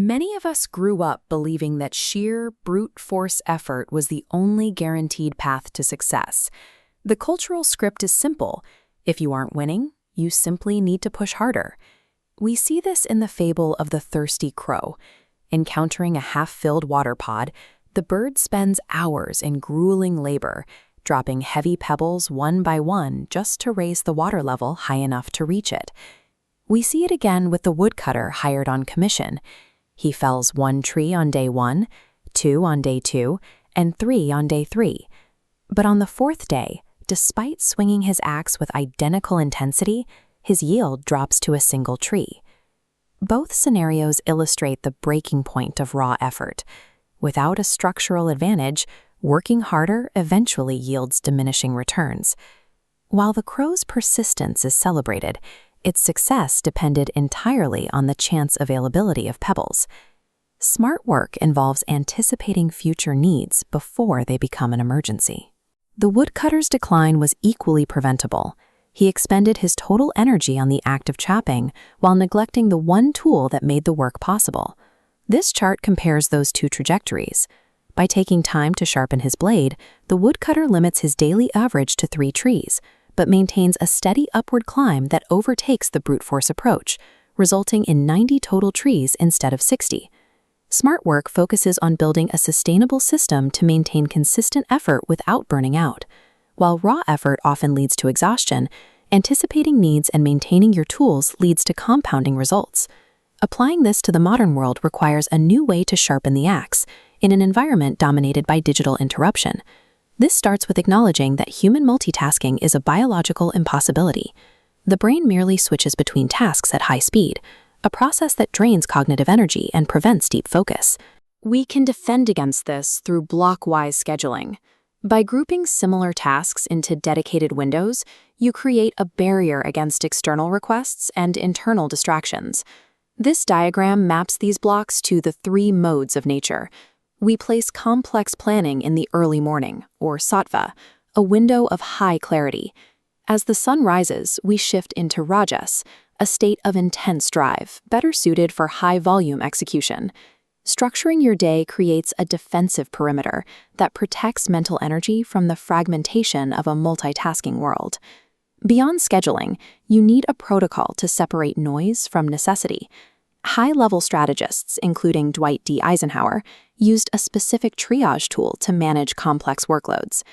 Many of us grew up believing that sheer, brute force effort was the only guaranteed path to success. The cultural script is simple. If you aren't winning, you simply need to push harder. We see this in the fable of the thirsty crow. Encountering a half-filled water pod, the bird spends hours in grueling labor, dropping heavy pebbles one by one just to raise the water level high enough to reach it. We see it again with the woodcutter hired on commission. He fells 1 tree on day 1, 2 on day 2, and 3 on day 3. But on the 4th day, despite swinging his axe with identical intensity, his yield drops to a single tree. Both scenarios illustrate the breaking point of raw effort. Without a structural advantage, working harder eventually yields diminishing returns. While the crow's persistence is celebrated, its success depended entirely on the chance availability of pebbles. Smart work involves anticipating future needs before they become an emergency. The woodcutter's decline was equally preventable. He expended his total energy on the act of chopping while neglecting the one tool that made the work possible. This chart compares those two trajectories. By taking time to sharpen his blade, the woodcutter limits his daily average to 3 trees, but maintains a steady upward climb that overtakes the brute force approach, resulting in 90 total trees instead of 60. Smart work focuses on building a sustainable system to maintain consistent effort without burning out. While raw effort often leads to exhaustion, anticipating needs and maintaining your tools leads to compounding results. Applying this to the modern world requires a new way to sharpen the axe in an environment dominated by digital interruption. This starts with acknowledging that human multitasking is a biological impossibility. The brain merely switches between tasks at high speed, a process that drains cognitive energy and prevents deep focus. We can defend against this through block-wise scheduling. By grouping similar tasks into dedicated windows, you create a barrier against external requests and internal distractions. This diagram maps these blocks to the 3 modes of nature. We place complex planning in the early morning, or sattva, a window of high clarity. As the sun rises, we shift into rajas, a state of intense drive, better suited for high-volume execution. Structuring your day creates a defensive perimeter that protects mental energy from the fragmentation of a multitasking world. Beyond scheduling, you need a protocol to separate noise from necessity. High-level strategists, including Dwight D. Eisenhower, used a specific triage tool to manage complex workloads.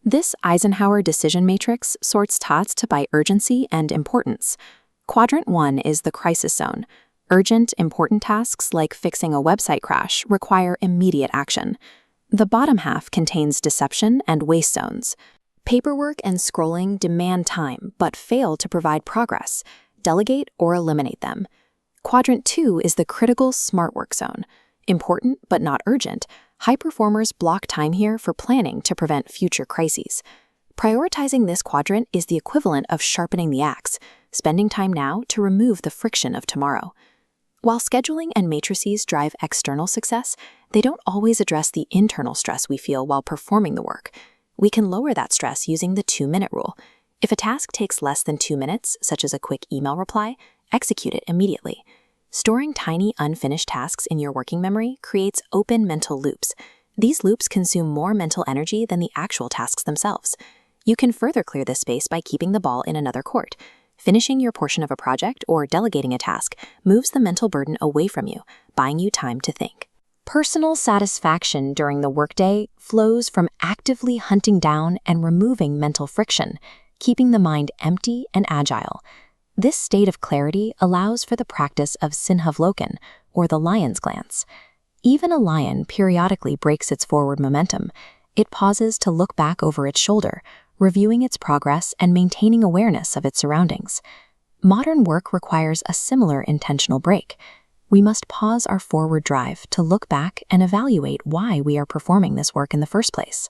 This Eisenhower decision matrix sorts tasks by urgency and importance. Quadrant 1 is the crisis zone. Urgent, important tasks like fixing a website crash require immediate action. The bottom half contains deception and waste zones. Paperwork and scrolling demand time but fail to provide progress. Delegate or eliminate them. Quadrant 2 is the critical smart work zone. Important but not urgent, high performers block time here for planning to prevent future crises. Prioritizing this quadrant is the equivalent of sharpening the axe, spending time now to remove the friction of tomorrow. While scheduling and matrices drive external success, they don't always address the internal stress we feel while performing the work. We can lower that stress using the 2-minute rule. If a task takes less than 2 minutes, such as a quick email reply, execute it immediately. Storing tiny unfinished tasks in your working memory creates open mental loops. These loops consume more mental energy than the actual tasks themselves. You can further clear this space by keeping the ball in another court. Finishing your portion of a project or delegating a task moves the mental burden away from you, buying you time to think. Personal satisfaction during the workday flows from actively hunting down and removing mental friction, keeping the mind empty and agile. This state of clarity allows for the practice of Sinhavlokan, or the lion's glance. Even a lion periodically breaks its forward momentum. It pauses to look back over its shoulder, reviewing its progress and maintaining awareness of its surroundings. Modern work requires a similar intentional break. We must pause our forward drive to look back and evaluate why we are performing this work in the first place.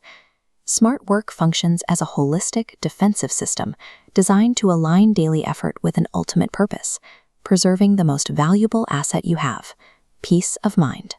Smart work functions as a holistic, defensive system designed to align daily effort with an ultimate purpose, preserving the most valuable asset you have, peace of mind.